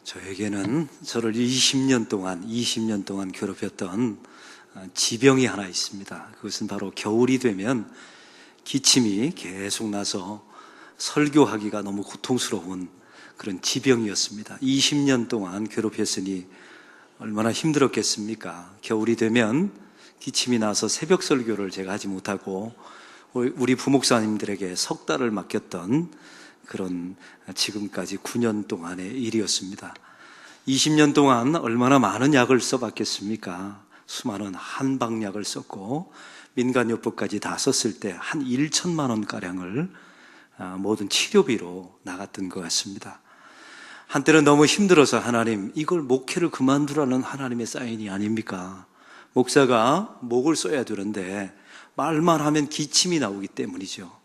저에게는 저를 20년 동안 괴롭혔던 지병이 하나 있습니다. 그것은 바로 겨울이 되면 기침이 계속 나서 설교하기가 너무 고통스러운 그런 지병이었습니다. 20년 동안 괴롭혔으니 얼마나 힘들었겠습니까? 겨울이 되면 기침이 나서 새벽 설교를 제가 하지 못하고 우리 부목사님들에게 석 달을 맡겼던 그런 지금까지 9년 동안의 일이었습니다. 20년 동안 얼마나 많은 약을 써봤겠습니까? 수많은 한방약을 썼고 민간요법까지 다 썼을 때 한 1천만 원가량을 모든 치료비로 나갔던 것 같습니다. 한때는 너무 힘들어서 하나님, 이걸 목회를 그만두라는 하나님의 사인이 아닙니까? 목사가 목을 써야 되는데 말만 하면 기침이 나오기 때문이죠.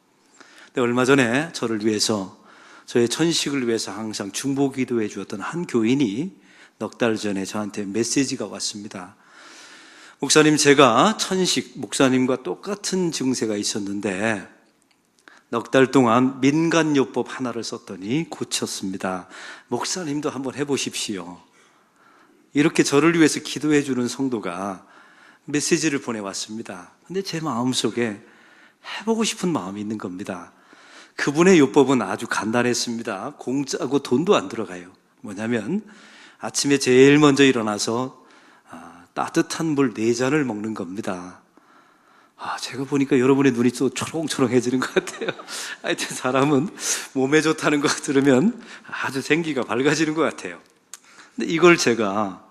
근데 얼마 전에 저를 위해서, 저의 천식을 위해서 항상 중보 기도해 주었던 한 교인이 넉 달 전에 저한테 메시지가 왔습니다. 목사님, 제가 천식 목사님과 똑같은 증세가 있었는데 넉 달 동안 민간요법 하나를 썼더니 고쳤습니다. 목사님도 한번 해보십시오. 이렇게 저를 위해서 기도해 주는 성도가 메시지를 보내왔습니다. 근데 제 마음속에 해보고 싶은 마음이 있는 겁니다. 그분의 요법은 아주 간단했습니다. 공짜고 돈도 안 들어가요. 뭐냐면 아침에 제일 먼저 일어나서 따뜻한 물 4잔을 먹는 겁니다. 제가 보니까 여러분의 눈이 또 초롱초롱해지는 것 같아요. 하여튼 사람은 몸에 좋다는 거 들으면 아주 생기가 밝아지는 것 같아요. 근데 이걸 제가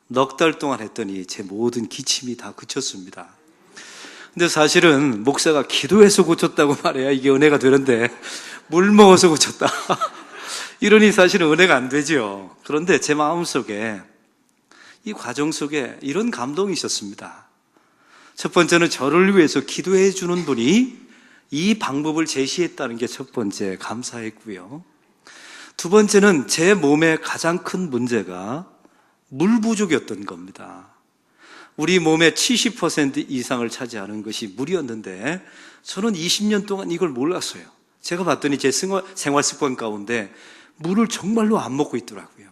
넉 달 동안 했더니 제 모든 기침이 다 그쳤습니다. 근데 사실은 목사가 기도해서 고쳤다고 말해야 이게 은혜가 되는데 물 먹어서 고쳤다. 이러니 사실은 은혜가 안 되죠. 그런데 제 마음속에, 이 과정 속에 이런 감동이 있었습니다. 첫 번째는 저를 위해서 기도해 주는 분이 이 방법을 제시했다는 게 첫 번째 감사했고요. 두 번째는 제 몸의 가장 큰 문제가 물 부족이었던 겁니다. 우리 몸의 70% 이상을 차지하는 것이 물이었는데 저는 20년 동안 이걸 몰랐어요. 제가 봤더니 제 생활 습관 가운데 물을 정말로 안 먹고 있더라고요.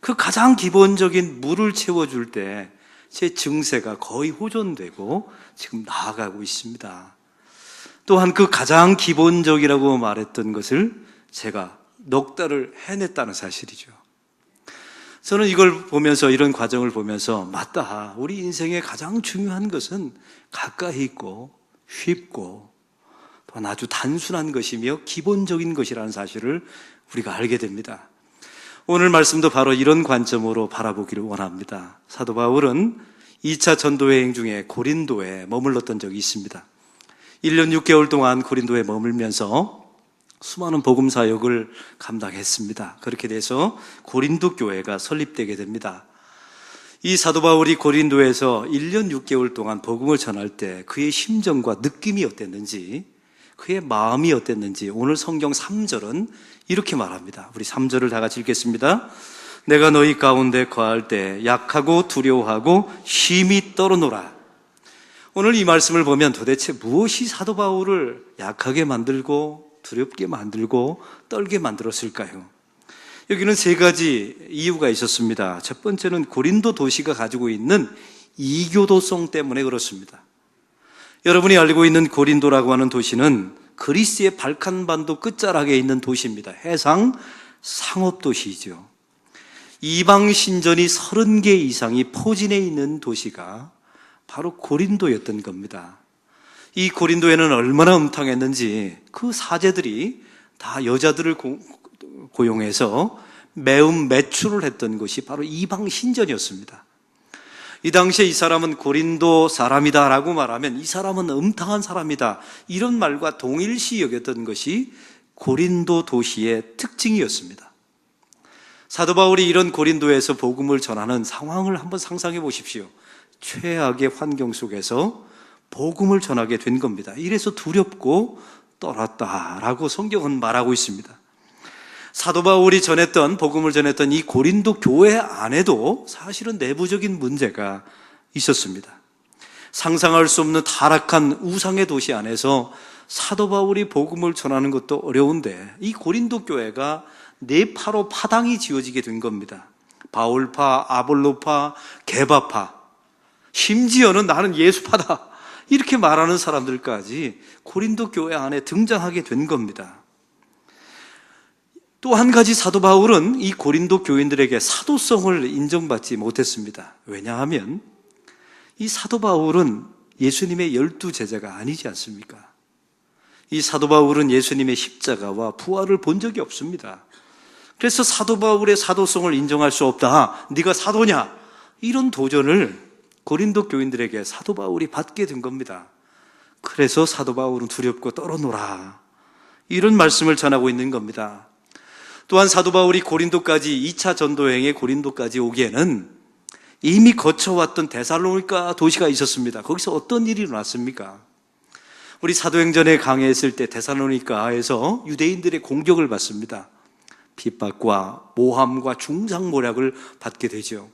그 가장 기본적인 물을 채워줄 때 제 증세가 거의 호전되고 지금 나아가고 있습니다. 또한 그 가장 기본적이라고 말했던 것을 제가 넉 달을 해냈다는 사실이죠. 저는 이걸 보면서, 이런 과정을 보면서, 맞다, 우리 인생의 가장 중요한 것은 가까이 있고 쉽고 또한 아주 단순한 것이며 기본적인 것이라는 사실을 우리가 알게 됩니다. 오늘 말씀도 바로 이런 관점으로 바라보기를 원합니다. 사도 바울은 2차 전도여행 중에 고린도에 머물렀던 적이 있습니다. 1년 6개월 동안 고린도에 머물면서 수많은 복음 사역을 감당했습니다. 그렇게 돼서 고린도 교회가 설립되게 됩니다. 이 사도 바울이 고린도에서 1년 6개월 동안 복음을 전할 때 그의 심정과 느낌이 어땠는지, 그의 마음이 어땠는지 오늘 성경 3절은 이렇게 말합니다. 우리 3절을 다 같이 읽겠습니다. 내가 너희 가운데 거할 때 약하고 두려워하고 심히 떨어노라. 오늘 이 말씀을 보면 도대체 무엇이 사도 바울을 약하게 만들고 두렵게 만들고 떨게 만들었을까요? 여기는 세 가지 이유가 있었습니다. 첫 번째는 고린도 도시가 가지고 있는 이교도성 때문에 그렇습니다. 여러분이 알고 있는 고린도라고 하는 도시는 그리스의 발칸반도 끝자락에 있는 도시입니다. 해상 상업도시이죠. 이방 신전이 30개 이상이 포진해 있는 도시가 바로 고린도였던 겁니다. 이 고린도에는 얼마나 음탕했는지 그 사제들이 다 여자들을 고용해서 매운 매출을 했던 것이 바로 이방 신전이었습니다. 이 당시에 이 사람은 고린도 사람이다 라고 말하면 이 사람은 음탕한 사람이다, 이런 말과 동일시 여겼던 것이 고린도 도시의 특징이었습니다. 사도 바울이 이런 고린도에서 복음을 전하는 상황을 한번 상상해 보십시오. 최악의 환경 속에서 복음을 전하게 된 겁니다. 이래서 두렵고 떨었다라고 성경은 말하고 있습니다. 사도 바울이 복음을 전했던 이 고린도 교회 안에도 사실은 내부적인 문제가 있었습니다. 상상할 수 없는 타락한 우상의 도시 안에서 사도 바울이 복음을 전하는 것도 어려운데 이 고린도 교회가 네 파로 파당이 지어지게 된 겁니다. 바울파, 아볼로파, 게바파, 심지어는 나는 예수파다 이렇게 말하는 사람들까지 고린도 교회 안에 등장하게 된 겁니다. 또 한 가지 사도 바울은 이 고린도 교인들에게 사도성을 인정받지 못했습니다. 왜냐하면 이 사도 바울은 예수님의 12 제자가 아니지 않습니까? 이 사도 바울은 예수님의 십자가와 부활을 본 적이 없습니다. 그래서 사도 바울의 사도성을 인정할 수 없다. 네가 사도냐? 이런 도전을 고린도 교인들에게 사도 바울이 받게 된 겁니다. 그래서 사도 바울은 두렵고 떨어노라. 이런 말씀을 전하고 있는 겁니다. 또한 사도 바울이 고린도까지 2차 전도여행에 고린도까지 오기에는 이미 거쳐왔던 데살로니가 도시가 있었습니다. 거기서 어떤 일이 일어났습니까? 우리 사도행전에 강해했을 때 데살로니가에서 유대인들의 공격을 받습니다. 핍박과 모함과 중상모략을 받게 되죠.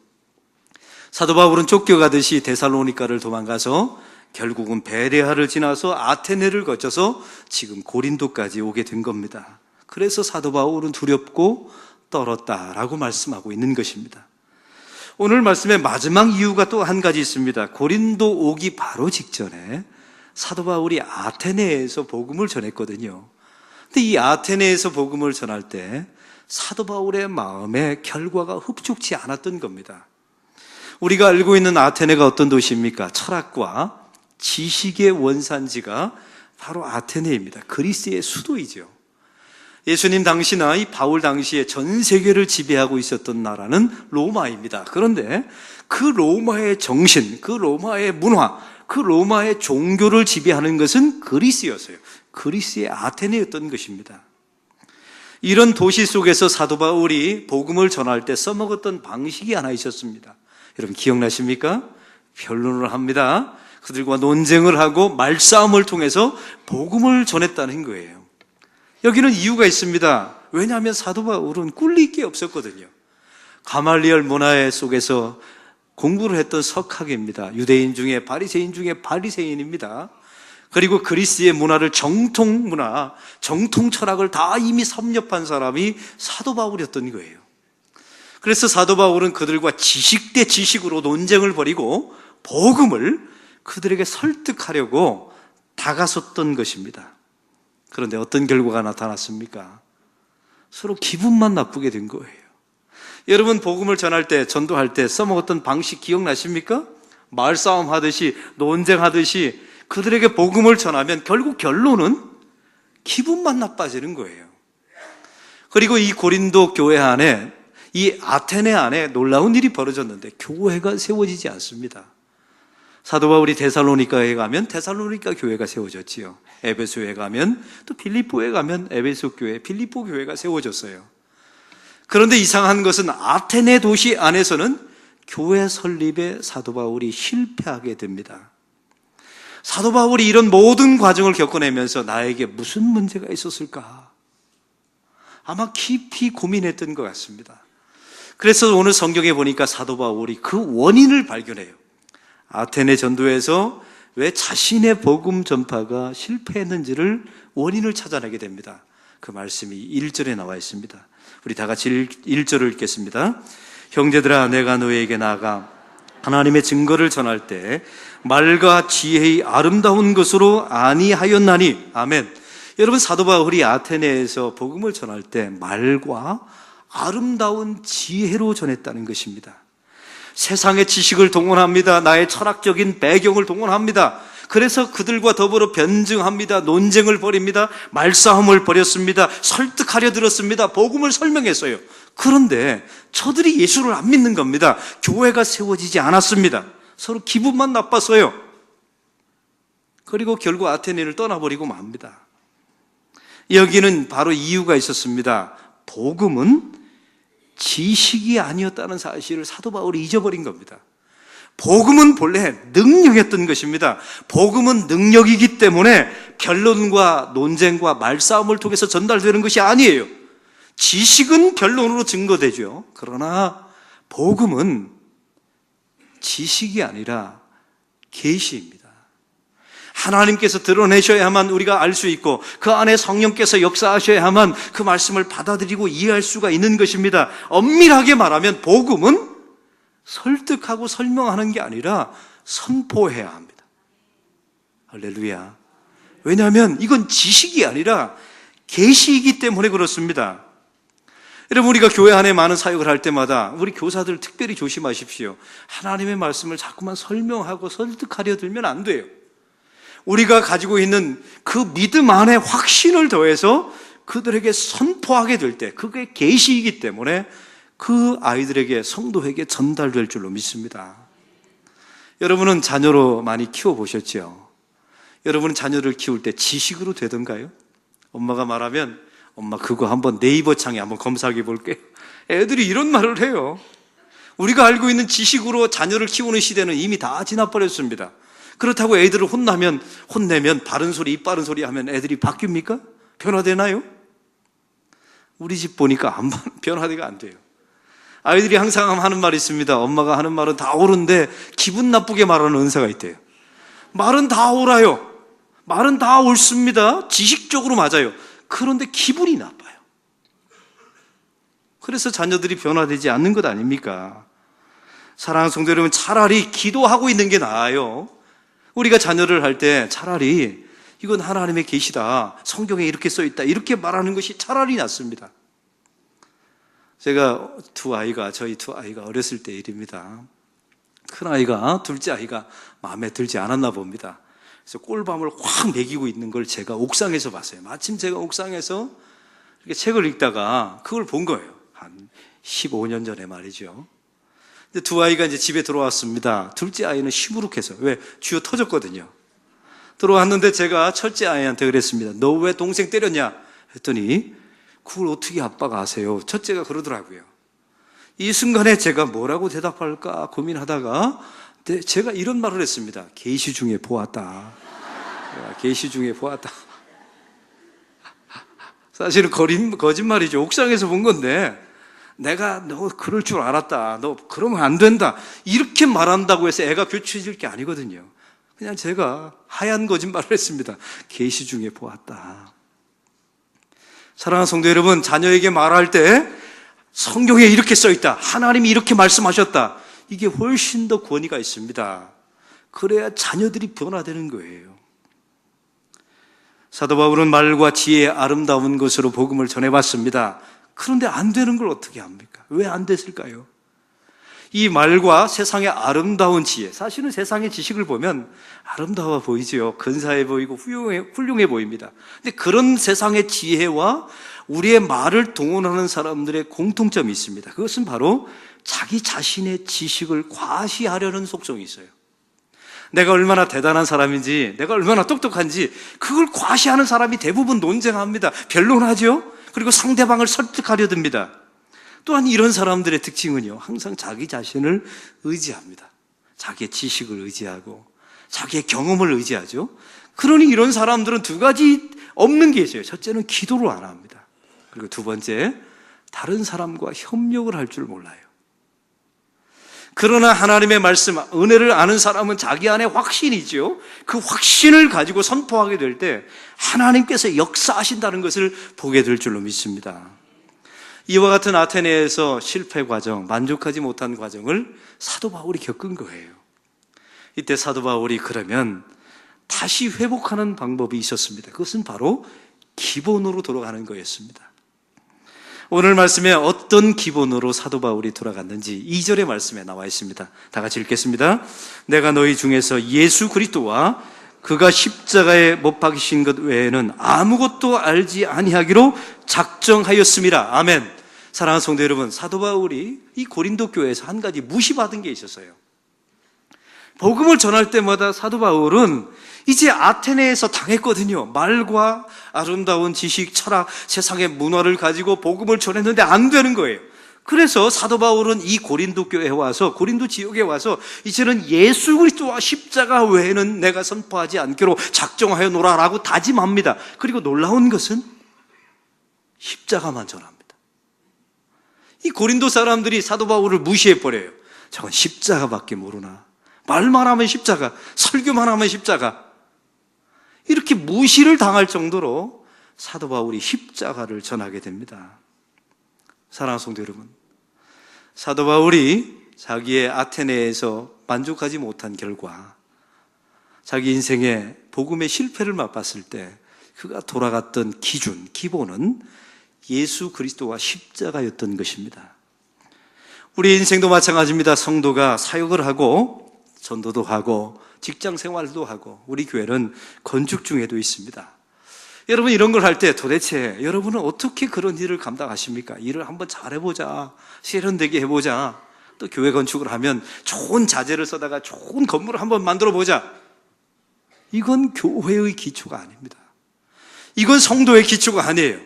사도 바울은 쫓겨가듯이 데살로니가를 도망가서 결국은 베레아를 지나서 아테네를 거쳐서 지금 고린도까지 오게 된 겁니다. 그래서 사도 바울은 두렵고 떨었다라고 말씀하고 있는 것입니다. 오늘 말씀의 마지막 이유가 또 한 가지 있습니다. 고린도 오기 바로 직전에 사도 바울이 아테네에서 복음을 전했거든요. 근데 이 아테네에서 복음을 전할 때 사도 바울의 마음에 결과가 흡족치 않았던 겁니다. 우리가 알고 있는 아테네가 어떤 도시입니까? 철학과 지식의 원산지가 바로 아테네입니다. 그리스의 수도이죠. 예수님 당시나 이 바울 당시에 전 세계를 지배하고 있었던 나라는 로마입니다. 그런데 그 로마의 정신, 그 로마의 문화, 그 로마의 종교를 지배하는 것은 그리스였어요. 그리스의 아테네였던 것입니다. 이런 도시 속에서 사도 바울이 복음을 전할 때 써먹었던 방식이 하나 있었습니다. 여러분 기억나십니까? 변론을 합니다. 그들과 논쟁을 하고 말싸움을 통해서 복음을 전했다는 거예요. 여기는 이유가 있습니다. 왜냐하면 사도 바울은 꿀릴 게 없었거든요. 가말리엘 문화의 속에서 공부를 했던 석학입니다. 유대인 중에 바리새인 중에 바리새인입니다. 그리고 그리스의 문화를 정통 문화, 정통 철학을 다 이미 섭렵한 사람이 사도 바울이었던 거예요. 그래서 사도 바울은 그들과 지식 대 지식으로 논쟁을 벌이고 복음을 그들에게 설득하려고 다가섰던 것입니다. 그런데 어떤 결과가 나타났습니까? 서로 기분만 나쁘게 된 거예요. 여러분 복음을 전할 때, 전도할 때 써먹었던 방식 기억나십니까? 말싸움 하듯이, 논쟁하듯이 그들에게 복음을 전하면 결국 결론은 기분만 나빠지는 거예요. 그리고 이 고린도 교회 안에, 이 아테네 안에 놀라운 일이 벌어졌는데 교회가 세워지지 않습니다. 사도 바울이 데살로니가에 가면 데살로니가 교회가 세워졌지요. 에베소에 가면 또 빌립보에 가면 에베소 교회, 빌립보 교회가 세워졌어요. 그런데 이상한 것은 아테네 도시 안에서는 교회 설립에 사도 바울이 실패하게 됩니다. 사도 바울이 이런 모든 과정을 겪어내면서 나에게 무슨 문제가 있었을까? 아마 깊이 고민했던 것 같습니다. 그래서 오늘 성경에 보니까 사도 바울이 그 원인을 발견해요. 아테네 전도에서 왜 자신의 복음 전파가 실패했는지를 원인을 찾아내게 됩니다. 그 말씀이 1절에 나와 있습니다. 우리 다 같이 1절을 읽겠습니다. 형제들아, 내가 너희에게 나아가 하나님의 증거를 전할 때 말과 지혜의 아름다운 것으로 아니하였나니. 아멘. 여러분, 사도 바울이 아테네에서 복음을 전할 때 말과 아름다운 지혜로 전했다는 것입니다. 세상의 지식을 동원합니다. 나의 철학적인 배경을 동원합니다. 그래서 그들과 더불어 변증합니다. 논쟁을 벌입니다. 말싸움을 벌였습니다. 설득하려 들었습니다. 복음을 설명했어요. 그런데 저들이 예수를 안 믿는 겁니다. 교회가 세워지지 않았습니다. 서로 기분만 나빴어요. 그리고 결국 아테네를 떠나버리고 맙니다. 여기는 바로 이유가 있었습니다. 복음은 지식이 아니었다는 사실을 사도 바울이 잊어버린 겁니다. 복음은 본래 능력이었던 것입니다. 복음은 능력이기 때문에 변론과 논쟁과 말싸움을 통해서 전달되는 것이 아니에요. 지식은 변론으로 증거되죠. 그러나 복음은 지식이 아니라 계시입니다. 하나님께서 드러내셔야만 우리가 알 수 있고 그 안에 성령께서 역사하셔야만 그 말씀을 받아들이고 이해할 수가 있는 것입니다. 엄밀하게 말하면 복음은 설득하고 설명하는 게 아니라 선포해야 합니다. 할렐루야. 왜냐하면 이건 지식이 아니라 계시이기 때문에 그렇습니다. 여러분, 우리가 교회 안에 많은 사역을 할 때마다 우리 교사들 특별히 조심하십시오. 하나님의 말씀을 자꾸만 설명하고 설득하려 들면 안 돼요. 우리가 가지고 있는 그 믿음 안에 확신을 더해서 그들에게 선포하게 될 때 그게 계시이기 때문에 그 아이들에게, 성도에게 전달될 줄로 믿습니다. 여러분은 자녀로 많이 키워보셨죠? 여러분은 자녀를 키울 때 지식으로 되던가요? 엄마가 말하면 엄마 그거 한번 네이버 창에 한번 검사해 볼게요. 애들이 이런 말을 해요. 우리가 알고 있는 지식으로 자녀를 키우는 시대는 이미 다 지나버렸습니다. 그렇다고 애들을 혼내면 바른 소리, 입 바른 소리 하면 애들이 바뀝니까? 변화되나요? 우리 집 보니까 변화가 안 돼요. 아이들이 항상 하는 말이 있습니다. 엄마가 하는 말은 다 옳은데 기분 나쁘게 말하는 은사가 있대요. 말은 다 옳아요. 말은 다 옳습니다. 지식적으로 맞아요. 그런데 기분이 나빠요. 그래서 자녀들이 변화되지 않는 것 아닙니까? 사랑하는 성도 여러분, 차라리 기도하고 있는 게 나아요. 우리가 자녀를 할 때 차라리 이건 하나님의 계시다, 성경에 이렇게 써있다, 이렇게 말하는 것이 차라리 낫습니다. 제가 저희 두 아이가 어렸을 때 일입니다. 큰아이가, 둘째 아이가 마음에 들지 않았나 봅니다. 그래서 꿀밤을 확 먹이고 있는 걸 제가 옥상에서 봤어요. 마침 제가 옥상에서 이렇게 책을 읽다가 그걸 본 거예요. 한 15년 전에 말이죠. 근데 두 아이가 이제 집에 들어왔습니다. 둘째 아이는 시무룩해서, 왜? 쥐어 터졌거든요. 들어왔는데 제가 첫째 아이한테 그랬습니다. 너 왜 동생 때렸냐? 했더니 그걸 어떻게 아빠가 아세요? 첫째가 그러더라고요. 이 순간에 제가 뭐라고 대답할까 고민하다가 제가 이런 말을 했습니다. 계시 중에 보았다. 계시 중에 보았다. 사실은 거짓말이죠. 옥상에서 본 건데 내가 너 그럴 줄 알았다, 너 그러면 안 된다, 이렇게 말한다고 해서 애가 교체해질 게 아니거든요. 그냥 제가 하얀 거짓말을 했습니다. 계시 중에 보았다. 사랑하는 성도 여러분, 자녀에게 말할 때 성경에 이렇게 써있다, 하나님이 이렇게 말씀하셨다, 이게 훨씬 더 권위가 있습니다. 그래야 자녀들이 변화되는 거예요. 사도 바울은 말과 지혜의 아름다운 것으로 복음을 전해봤습니다. 그런데 안 되는 걸 어떻게 합니까? 왜 안 됐을까요? 이 말과 세상의 아름다운 지혜, 사실은 세상의 지식을 보면 아름다워 보이죠. 근사해 보이고 훌륭해 보입니다. 근데 그런 세상의 지혜와 우리의 말을 동원하는 사람들의 공통점이 있습니다. 그것은 바로 자기 자신의 지식을 과시하려는 속성이 있어요. 내가 얼마나 대단한 사람인지, 내가 얼마나 똑똑한지 그걸 과시하는 사람이 대부분 논쟁합니다. 변론하죠. 그리고 상대방을 설득하려 듭니다. 또한 이런 사람들의 특징은요, 항상 자기 자신을 의지합니다. 자기의 지식을 의지하고 자기의 경험을 의지하죠. 그러니 이런 사람들은 두 가지 없는 게 있어요. 첫째는 기도를 안 합니다. 그리고 두 번째, 다른 사람과 협력을 할 줄 몰라요. 그러나 하나님의 말씀, 은혜를 아는 사람은 자기 안에 확신이 있죠. 그 확신을 가지고 선포하게 될 때 하나님께서 역사하신다는 것을 보게 될 줄로 믿습니다. 이와 같은 아테네에서 실패 과정, 만족하지 못한 과정을 사도 바울이 겪은 거예요. 이때 사도 바울이 그러면 다시 회복하는 방법이 있었습니다. 그것은 바로 기본으로 돌아가는 거였습니다. 오늘 말씀에 어떤 기본으로 사도 바울이 돌아갔는지 2절의 말씀에 나와 있습니다. 다 같이 읽겠습니다. 내가 너희 중에서 예수 그리스도와 그가 십자가에 못 박히신 것 외에는 아무것도 알지 아니하기로 작정하였음이라. 아멘. 사랑하는 성도 여러분, 사도 바울이 이 고린도 교회에서 한 가지 무시받은 게 있었어요. 복음을 전할 때마다 사도 바울은 이제 아테네에서 당했거든요. 말과 아름다운 지식, 철학, 세상의 문화를 가지고 복음을 전했는데 안 되는 거예요. 그래서 사도 바울은 이 고린도 교회에 와서, 고린도 지역에 와서 이제는 예수 그리스도와 십자가 외에는 내가 선포하지 않기로 작정하여 놓으라라고 다짐합니다. 그리고 놀라운 것은 십자가만 전합니다. 이 고린도 사람들이 사도 바울을 무시해버려요. 저건 십자가밖에 모르나, 말만 하면 십자가, 설교만 하면 십자가. 이렇게 무시를 당할 정도로 사도 바울이 십자가를 전하게 됩니다. 사랑하는 성도 여러분, 사도 바울이 자기의 아테네에서 만족하지 못한 결과, 자기 인생의 복음의 실패를 맛봤을 때 그가 돌아갔던 기본은 예수 그리스도와 십자가였던 것입니다. 우리 인생도 마찬가지입니다. 성도가 사역을 하고 전도도 하고 직장 생활도 하고 우리 교회는 건축 중에도 있습니다. 여러분, 이런 걸 할 때 도대체 여러분은 어떻게 그런 일을 감당하십니까? 일을 한번 잘해보자, 세련되게 해보자, 또 교회 건축을 하면 좋은 자재를 써다가 좋은 건물을 한번 만들어보자. 이건 교회의 기초가 아닙니다. 이건 성도의 기초가 아니에요.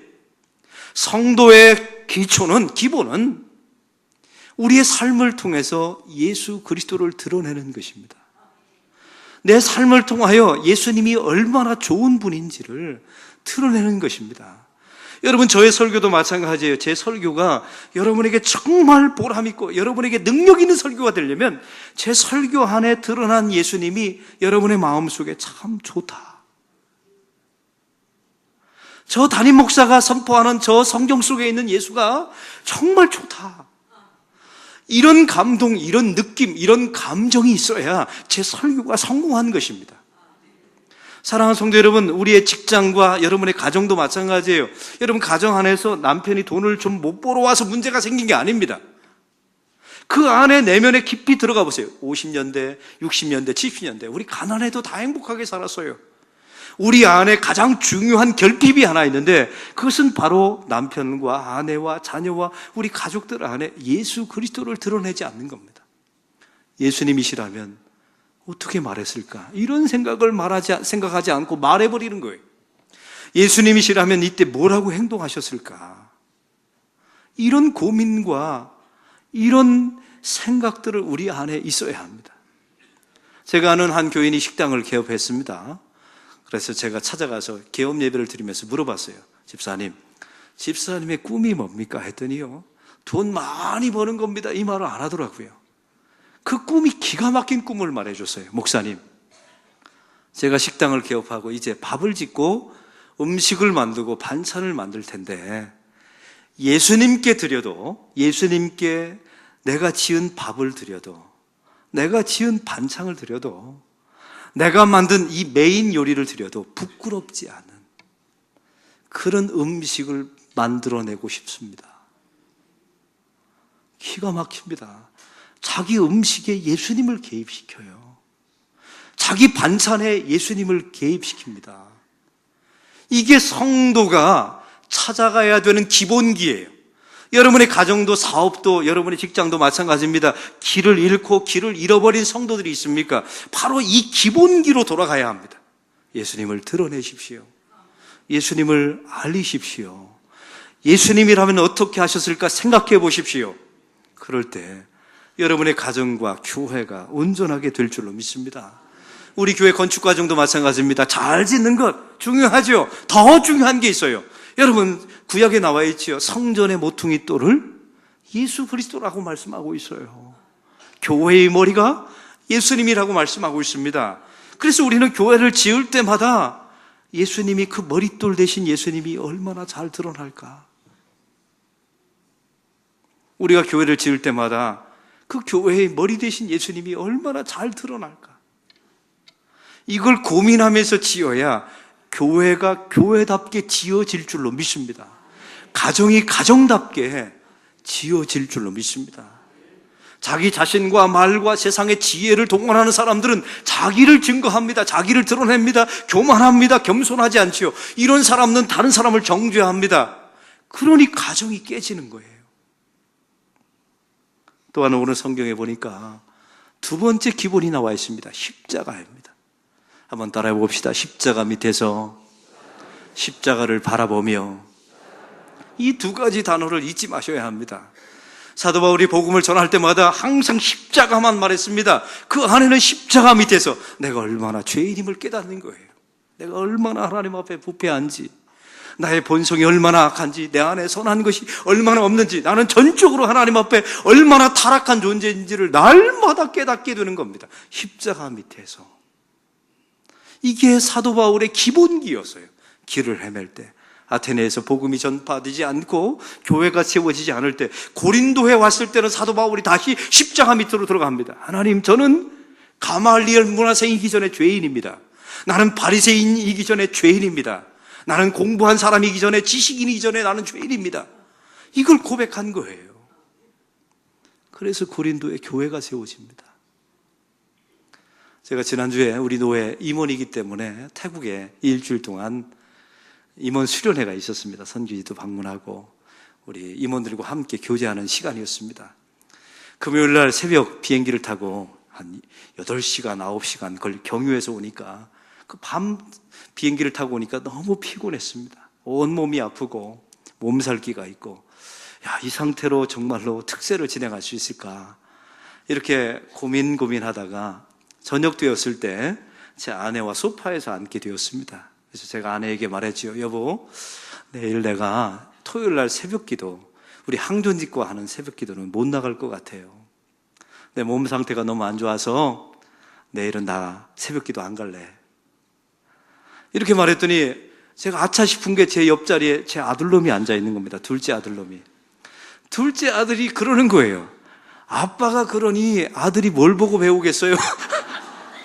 성도의 기본은 우리의 삶을 통해서 예수 그리스도를 드러내는 것입니다. 내 삶을 통하여 예수님이 얼마나 좋은 분인지를 드러내는 것입니다. 여러분, 저의 설교도 마찬가지예요. 제 설교가 여러분에게 정말 보람있고 여러분에게 능력 있는 설교가 되려면 제 설교 안에 드러난 예수님이 여러분의 마음속에 참 좋다, 저 담임 목사가 선포하는 저 성경 속에 있는 예수가 정말 좋다, 이런 감동, 이런 느낌, 이런 감정이 있어야 제 설교가 성공한 것입니다. 사랑하는 성도 여러분, 우리의 직장과 여러분의 가정도 마찬가지예요. 여러분, 가정 안에서 남편이 돈을 좀 못 벌어와서 문제가 생긴 게 아닙니다. 그 안에 내면에 깊이 들어가 보세요. 50년대, 60년대, 70년대 우리 가난해도 다 행복하게 살았어요. 우리 안에 가장 중요한 결핍이 하나 있는데 그것은 바로 남편과 아내와 자녀와 우리 가족들 안에 예수 그리스도를 드러내지 않는 겁니다. 예수님이시라면 어떻게 말했을까? 이런 생각하지 않고 말해버리는 거예요. 예수님이시라면 이때 뭐라고 행동하셨을까? 이런 고민과 이런 생각들을 우리 안에 있어야 합니다. 제가 아는 한 교인이 식당을 개업했습니다. 그래서 제가 찾아가서 개업 예배를 드리면서 물어봤어요. 집사님의 꿈이 뭡니까? 했더니요, 돈 많이 버는 겁니다. 이 말을 안 하더라고요. 그 꿈이 기가 막힌 꿈을 말해줬어요. 목사님, 제가 식당을 개업하고 이제 밥을 짓고 음식을 만들고 반찬을 만들 텐데 예수님께 드려도, 예수님께 내가 지은 밥을 드려도, 내가 지은 반찬을 드려도, 내가 만든 이 메인 요리를 드려도 부끄럽지 않은 그런 음식을 만들어내고 싶습니다. 기가 막힙니다. 자기 음식에 예수님을 개입시켜요. 자기 반찬에 예수님을 개입시킵니다. 이게 성도가 찾아가야 되는 기본기예요. 여러분의 가정도 사업도 여러분의 직장도 마찬가지입니다. 길을 잃고 길을 잃어버린 성도들이 있습니까? 바로 이 기본기로 돌아가야 합니다. 예수님을 드러내십시오. 예수님을 알리십시오. 예수님이라면 어떻게 하셨을까 생각해 보십시오. 그럴 때 여러분의 가정과 교회가 온전하게 될 줄로 믿습니다. 우리 교회 건축 과정도 마찬가지입니다. 잘 짓는 것 중요하죠. 더 중요한 게 있어요. 여러분, 구약에 나와 있지요. 성전의 모퉁이 돌을 예수 그리스도라고 말씀하고 있어요. 교회의 머리가 예수님이라고 말씀하고 있습니다. 그래서 우리는 교회를 지을 때마다 예수님이, 그 머릿돌 대신 예수님이 얼마나 잘 드러날까? 우리가 교회를 지을 때마다 그 교회의 머리 대신 예수님이 얼마나 잘 드러날까? 이걸 고민하면서 지어야 교회가 교회답게 지어질 줄로 믿습니다. 가정이 가정답게 지어질 줄로 믿습니다. 자기 자신과 말과 세상의 지혜를 동원하는 사람들은 자기를 증거합니다. 자기를 드러냅니다. 교만합니다. 겸손하지 않지요. 이런 사람은 다른 사람을 정죄합니다. 그러니 가정이 깨지는 거예요. 또한 오늘 성경에 보니까 두 번째 기본이 나와 있습니다. 십자가입니다. 한번 따라해 봅시다. 십자가 밑에서 십자가를 바라보며, 이 두 가지 단어를 잊지 마셔야 합니다. 사도 바울이 복음을 전할 때마다 항상 십자가만 말했습니다. 그 안에는 십자가 밑에서 내가 얼마나 죄인임을 깨닫는 거예요. 내가 얼마나 하나님 앞에 부패한지, 나의 본성이 얼마나 악한지, 내 안에 선한 것이 얼마나 없는지, 나는 전적으로 하나님 앞에 얼마나 타락한 존재인지를 날마다 깨닫게 되는 겁니다. 십자가 밑에서. 이게 사도 바울의 기본기였어요. 길을 헤맬 때, 아테네에서 복음이 전파되지 않고 교회가 세워지지 않을 때, 고린도에 왔을 때는 사도 바울이 다시 십자가 밑으로 들어갑니다. 하나님, 저는 가말리엘 문화생이기 전에 죄인입니다. 나는 바리새인이기 전에 죄인입니다. 나는 공부한 사람이기 전에, 지식인이기 전에 나는 죄인입니다. 이걸 고백한 거예요. 그래서 고린도에 교회가 세워집니다. 제가 지난주에 우리 노회 임원이기 때문에 태국에 일주일 동안 임원 수련회가 있었습니다. 선교지도 방문하고 우리 임원들과 함께 교제하는 시간이었습니다. 금요일 날 새벽 비행기를 타고 한 8시간, 9시간 경유해서 오니까 그 밤 비행기를 타고 오니까 너무 피곤했습니다. 온몸이 아프고 몸살기가 있고, 이 상태로 정말로 특세를 진행할 수 있을까? 이렇게 고민하다가 저녁 되었을 때 제 아내와 소파에서 앉게 되었습니다. 그래서 제가 아내에게 말했지요. 여보, 내일 내가 토요일 날 새벽 기도, 우리 항존직과 하는 새벽 기도는 못 나갈 것 같아요. 내 몸 상태가 너무 안 좋아서 내일은 나 새벽 기도 안 갈래. 이렇게 말했더니 제가 아차 싶은 게 제 옆자리에 제 아들놈이 앉아 있는 겁니다. 둘째 아들놈이. 둘째 아들이 그러는 거예요. 아빠가 그러니 아들이 뭘 보고 배우겠어요?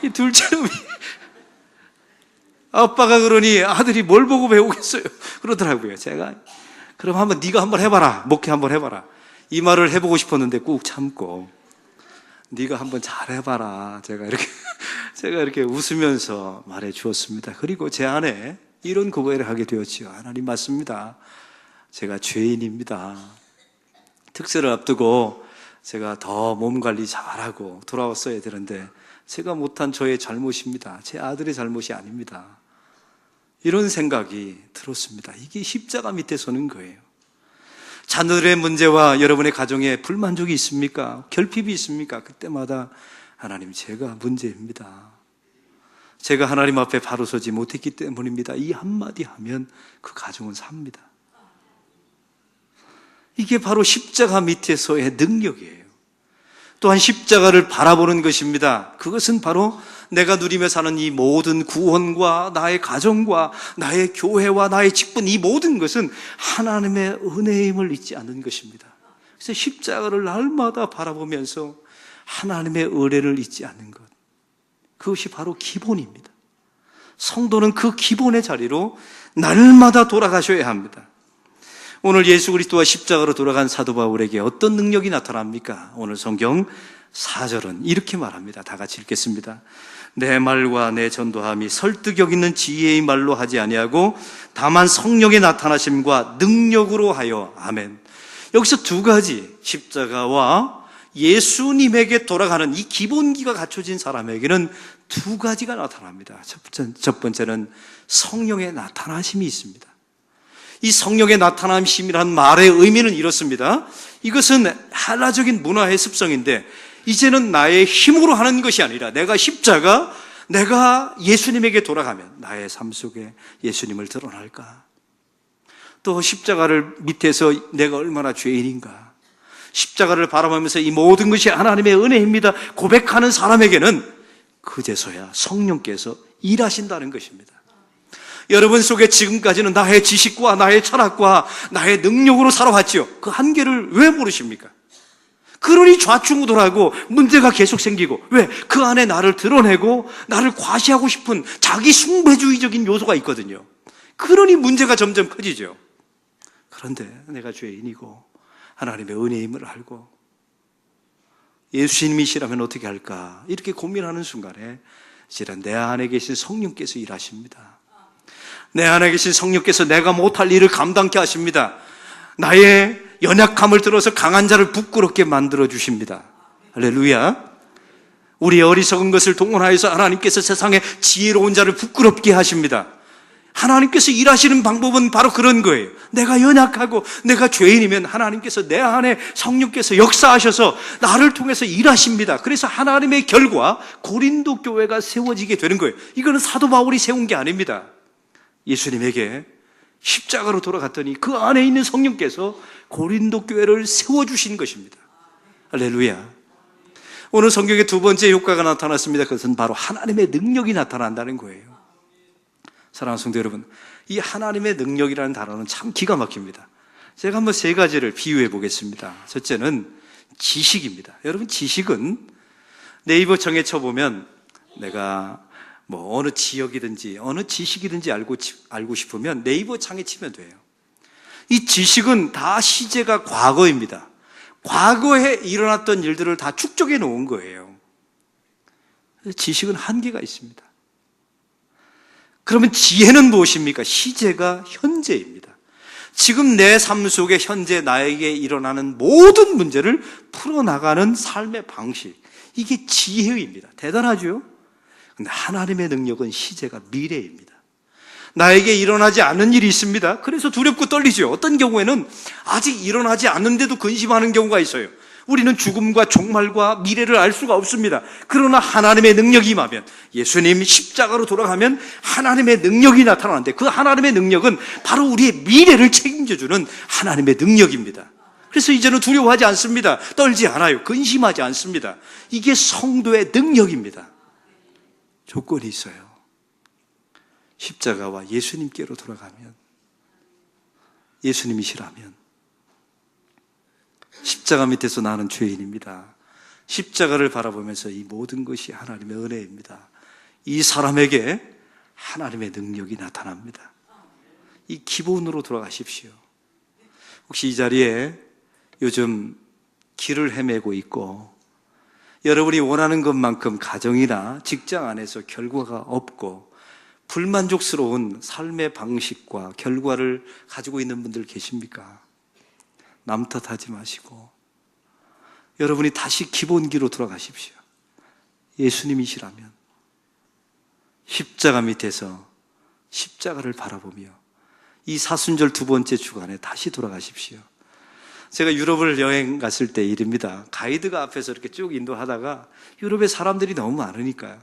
이 둘째 놈이, 아빠가 그러니 아들이 뭘 보고 배우겠어요? 그러더라고요. 제가, 그럼 네가 한번 해봐라. 목회 한번 해봐라. 이 말을 해보고 싶었는데 꾹 참고, 네가 한번 잘해봐라. 제가 이렇게 웃으면서 말해 주었습니다. 그리고 제 안에 이런 고백을 하게 되었지요. 하나님, 맞습니다. 제가 죄인입니다. 특세를 앞두고 제가 더 몸 관리 잘하고 돌아왔어야 되는데 제가 못한 저의 잘못입니다. 제 아들의 잘못이 아닙니다. 이런 생각이 들었습니다. 이게 십자가 밑에 서는 거예요. 자녀들의 문제와 여러분의 가정에 불만족이 있습니까? 결핍이 있습니까? 그때마다 하나님, 제가 문제입니다. 제가 하나님 앞에 바로 서지 못했기 때문입니다. 이 한마디 하면 그 가정은 삽니다. 이게 바로 십자가 밑에서의 능력이에요. 또한 십자가를 바라보는 것입니다. 그것은 바로 내가 누리며 사는 이 모든 구원과 나의 가정과 나의 교회와 나의 직분, 이 모든 것은 하나님의 은혜임을 잊지 않는 것입니다. 그래서 십자가를 날마다 바라보면서 하나님의 은혜를 잊지 않는 것, 그것이 바로 기본입니다. 성도는 그 기본의 자리로 날마다 돌아가셔야 합니다. 오늘 예수 그리스도와 십자가로 돌아간 사도 바울에게 어떤 능력이 나타납니까? 오늘 성경 4절은 이렇게 말합니다. 다 같이 읽겠습니다. 내 말과 내 전도함이 설득력 있는 지혜의 말로 하지 아니하고 다만 성령의 나타나심과 능력으로 하여. 아멘. 여기서 두 가지, 십자가와 예수님에게 돌아가는 이 기본기가 갖춰진 사람에게는 두 가지가 나타납니다. 첫 번째는 성령의 나타나심이 있습니다. 이 성령의 나타나심이라는 말의 의미는 이렇습니다. 이것은 헬라적인 문화의 습성인데, 이제는 나의 힘으로 하는 것이 아니라 내가 예수님에게 돌아가면 나의 삶 속에 예수님을 드러날까? 또 십자가를 밑에서 내가 얼마나 죄인인가? 십자가를 바라보면서 이 모든 것이 하나님의 은혜입니다 고백하는 사람에게는 그제서야 성령께서 일하신다는 것입니다. 여러분 속에 지금까지는 나의 지식과 나의 철학과 나의 능력으로 살아왔지요. 그 한계를 왜 모르십니까? 그러니 좌충우돌하고 문제가 계속 생기고, 왜? 그 안에 나를 드러내고 나를 과시하고 싶은 자기 숭배주의적인 요소가 있거든요. 그러니 문제가 점점 커지죠. 그런데 내가 죄인이고 하나님의 은혜임을 알고 예수님이시라면 어떻게 할까? 이렇게 고민하는 순간에 실은 내 안에 계신 성령께서 일하십니다. 내 안에 계신 성령께서 내가 못할 일을 감당케 하십니다. 나의 연약함을 들어서 강한 자를 부끄럽게 만들어 주십니다. 할렐루야. 우리의 어리석은 것을 동원하여서 하나님께서 세상에 지혜로운 자를 부끄럽게 하십니다. 하나님께서 일하시는 방법은 바로 그런 거예요. 내가 연약하고 내가 죄인이면 하나님께서 내 안에 성령께서 역사하셔서 나를 통해서 일하십니다. 그래서 하나님의 결과 고린도 교회가 세워지게 되는 거예요. 이거는 사도 바울이 세운 게 아닙니다. 예수님에게 십자가로 돌아갔더니 그 안에 있는 성령께서 고린도 교회를 세워주신 것입니다. 할렐루야. 오늘 성경의 두 번째 효과가 나타났습니다. 그것은 바로 하나님의 능력이 나타난다는 거예요. 사랑하는 성도 여러분, 이 하나님의 능력이라는 단어는 참 기가 막힙니다. 제가 한번 세 가지를 비유해 보겠습니다. 첫째는 지식입니다. 여러분, 지식은 네이버청에 쳐보면 내가 어느 지역이든지 어느 지식이든지 알고 싶으면 네이버 창에 치면 돼요. 이 지식은 다 시제가 과거입니다. 과거에 일어났던 일들을 다 축적해 놓은 거예요. 지식은 한계가 있습니다. 그러면 지혜는 무엇입니까? 시제가 현재입니다. 지금 내 삶 속에 현재 나에게 일어나는 모든 문제를 풀어나가는 삶의 방식, 이게 지혜입니다. 대단하죠? 근데 하나님의 능력은 시제가 미래입니다. 나에게 일어나지 않은 일이 있습니다. 그래서 두렵고 떨리죠. 어떤 경우에는 아직 일어나지 않는데도 근심하는 경우가 있어요. 우리는 죽음과 종말과 미래를 알 수가 없습니다. 그러나 하나님의 능력이 임하면, 예수님이 십자가로 돌아가면 하나님의 능력이 나타나는데, 그 하나님의 능력은 바로 우리의 미래를 책임져주는 하나님의 능력입니다. 그래서 이제는 두려워하지 않습니다. 떨지 않아요. 근심하지 않습니다. 이게 성도의 능력입니다. 조건이 있어요. 십자가와 예수님께로 돌아가면, 예수님이시라면. 십자가 밑에서 나는 죄인입니다. 십자가를 바라보면서 이 모든 것이 하나님의 은혜입니다. 이 사람에게 하나님의 능력이 나타납니다. 이 기본으로 돌아가십시오. 혹시 이 자리에 요즘 길을 헤매고 있고, 여러분이 원하는 것만큼 가정이나 직장 안에서 결과가 없고 불만족스러운 삶의 방식과 결과를 가지고 있는 분들 계십니까? 남 탓하지 마시고 여러분이 다시 기본기로 돌아가십시오. 예수님이시라면 십자가 밑에서 십자가를 바라보며 이 사순절 두 번째 주간에 다시 돌아가십시오. 제가 유럽을 여행 갔을 때 일입니다. 가이드가 앞에서 이렇게 쭉 인도하다가 유럽에 사람들이 너무 많으니까요,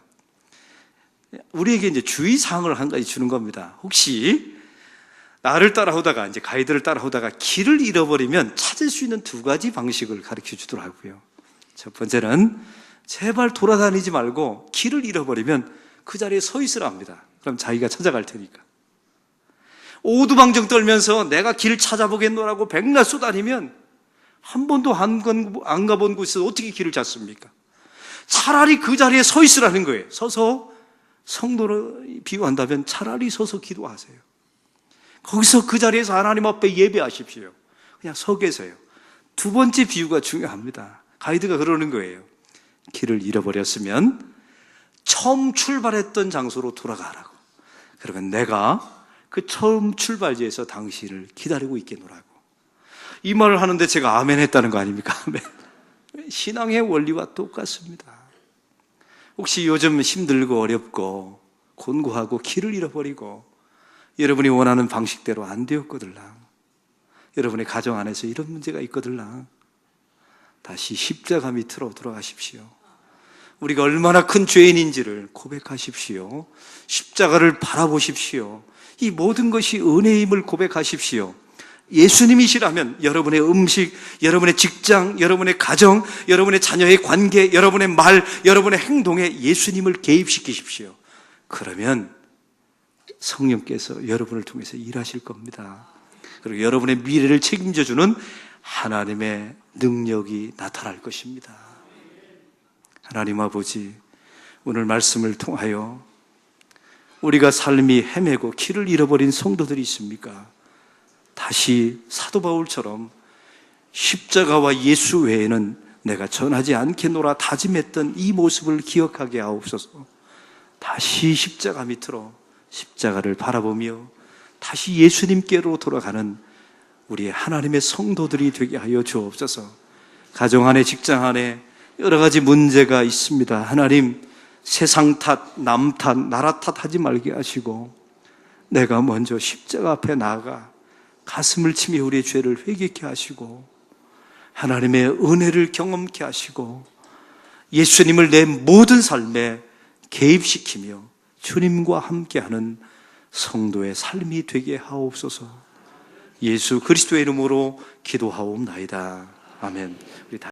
우리에게 이제 주의사항을 한 가지 주는 겁니다. 혹시 나를 따라오다가, 이제 가이드를 따라오다가 길을 잃어버리면 찾을 수 있는 두 가지 방식을 가르쳐 주더라고요. 첫 번째는 제발 돌아다니지 말고 길을 잃어버리면 그 자리에 서 있으라 합니다. 그럼 자기가 찾아갈 테니까. 오두방정 떨면서 내가 길 찾아보겠노라고 백날 쏘다니면 한 번도 안 가본 곳에서 어떻게 길을 찾습니까? 차라리 그 자리에 서 있으라는 거예요. 서서, 성도를 비유한다면 차라리 서서 기도하세요. 거기서 그 자리에서 하나님 앞에 예배하십시오. 그냥 서 계세요. 두 번째 비유가 중요합니다. 가이드가 그러는 거예요. 길을 잃어버렸으면 처음 출발했던 장소로 돌아가라고. 그러면 내가 그 처음 출발지에서 당신을 기다리고 있겠노라고. 이 말을 하는데 제가 아멘 했다는 거 아닙니까? 아멘. 신앙의 원리와 똑같습니다. 혹시 요즘 힘들고 어렵고 곤고하고 길을 잃어버리고 여러분이 원하는 방식대로 안 되었거들랑, 여러분의 가정 안에서 이런 문제가 있거들랑, 다시 십자가 밑으로 돌아가십시오. 우리가 얼마나 큰 죄인인지를 고백하십시오. 십자가를 바라보십시오. 이 모든 것이 은혜임을 고백하십시오. 예수님이시라면 여러분의 음식, 여러분의 직장, 여러분의 가정, 여러분의 자녀의 관계, 여러분의 말, 여러분의 행동에 예수님을 개입시키십시오. 그러면 성령께서 여러분을 통해서 일하실 겁니다. 그리고 여러분의 미래를 책임져주는 하나님의 능력이 나타날 것입니다. 하나님 아버지, 오늘 말씀을 통하여 우리가 삶이 헤매고 길을 잃어버린 성도들이 있습니까? 다시 사도 바울처럼 십자가와 예수 외에는 내가 전하지 않겠노라 다짐했던 이 모습을 기억하게 하옵소서. 다시 십자가 밑으로 십자가를 바라보며 다시 예수님께로 돌아가는 우리의 하나님의 성도들이 되게 하여 주옵소서. 가정 안에, 직장 안에 여러 가지 문제가 있습니다. 하나님, 세상 탓, 남 탓, 나라 탓하지 말게 하시고 내가 먼저 십자가 앞에 나아가 가슴을 치며 우리의 죄를 회개케 하시고 하나님의 은혜를 경험케 하시고 예수님을 내 모든 삶에 개입시키며 주님과 함께하는 성도의 삶이 되게 하옵소서. 예수 그리스도의 이름으로 기도하옵나이다. 아멘. 우리